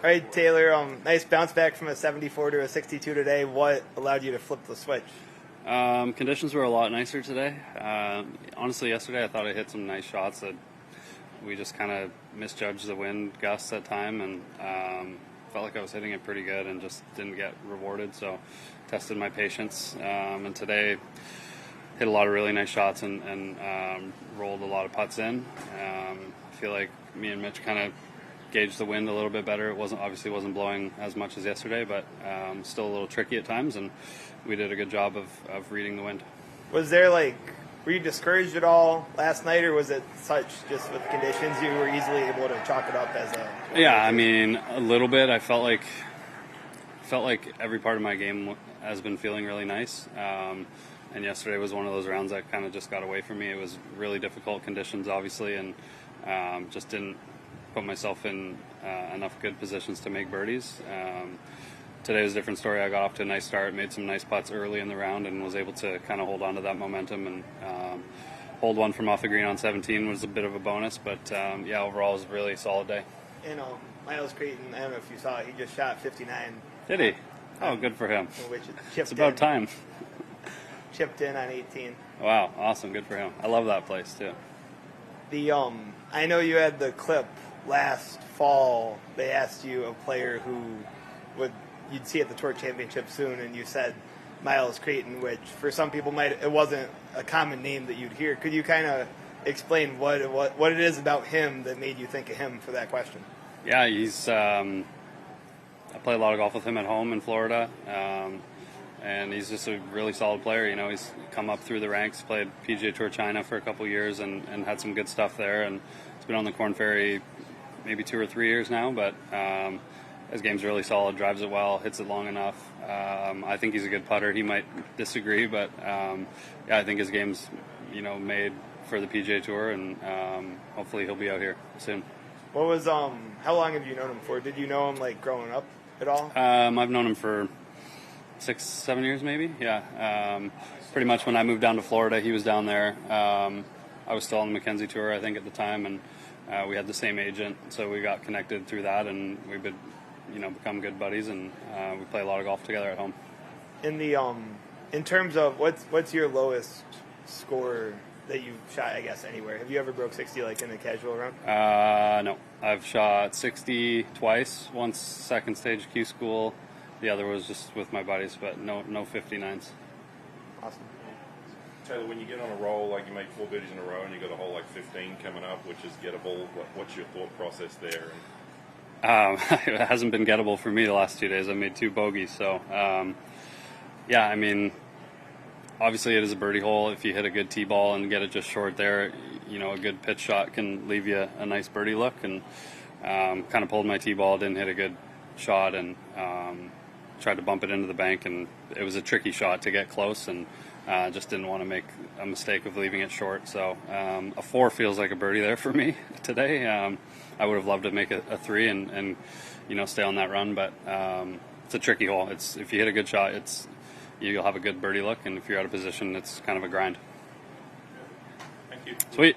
All right, Taylor, nice bounce back from a 74 to a 62 today. What allowed you to flip the switch? Conditions were a lot nicer today. Honestly, yesterday I thought I hit some nice shots that we just kind of misjudged the wind gusts at time, and felt like I was hitting it pretty good and just didn't get rewarded. So tested my patience, and today hit a lot of really nice shots and rolled a lot of putts in. I feel like me and Mitch kind of gauged the wind a little bit better. It obviously wasn't blowing as much as yesterday, but still a little tricky at times, and we did a good job of reading the wind. Were you discouraged at all last night, or was it such just with the conditions you were easily able to chalk it up as a... Yeah, I mean, a little bit. I felt like every part of my game has been feeling really nice. And yesterday was one of those rounds that kind of just got away from me. It was really difficult conditions, obviously, and just didn't put myself in enough good positions to make birdies. Today was a different story. I got off to a nice start, made some nice putts early in the round, and was able to kind of hold on to that momentum and hold one from off the green on 17 was a bit of a bonus. But yeah, overall it was a really solid day. And Myles Creighton, I don't know if you saw it, he just shot 59. Did he? Oh, good for him. Which it's about time. Chipped in on 18. Wow, awesome, good for him. I love that place too. I know you had the clip last fall. They asked you a player who you'd see at the Tour Championship soon, and you said Myles Creighton, which for some people it wasn't a common name that you'd hear. Could you kind of explain what it is about him that made you think of him for that question? Yeah, he's. I play a lot of golf with him at home in Florida. And he's just a really solid player. You know, he's come up through the ranks, played PGA Tour China for a couple years and had some good stuff there. And he's been on the Korn Ferry maybe 2 or 3 years now, but his game's really solid, drives it well, hits it long enough. I think he's a good putter. He might disagree, but yeah, I think his game's, made for the PGA Tour, and hopefully he'll be out here soon. What was how long have you known him for? Did you know him like growing up at all? I've known him for 6-7 years maybe. Yeah, pretty much when I moved down to Florida, he was down there. I was still on the Mackenzie Tour, I think, at the time, and we had the same agent, so we got connected through that, and we've been, become good buddies, and we play a lot of golf together at home. In terms of what's your lowest score that you've shot, I guess, anywhere? Have you ever broke 60 like in a casual round? No, I've shot 60 twice. Once second stage Q school. The other was just with my buddies, but no 59s. Awesome. Taylor, when you get on a roll, like you make 4 birdies in a row and you got a hole like 15 coming up, which is gettable, what's your thought process there? It hasn't been gettable for me the last 2 days. I made 2 bogeys, so yeah, I mean, obviously it is a birdie hole. If you hit a good tee ball and get it just short there, a good pitch shot can leave you a nice birdie look, and kind of pulled my tee ball, didn't hit a good shot, and tried to bump it into the bank, and it was a tricky shot to get close, and just didn't want to make a mistake of leaving it short. So a 4 feels like a birdie there for me today. I would have loved to make a 3 and stay on that run, but it's a tricky hole. If you hit a good shot, you'll have a good birdie look, and if you're out of position, it's kind of a grind. Thank you. Sweet.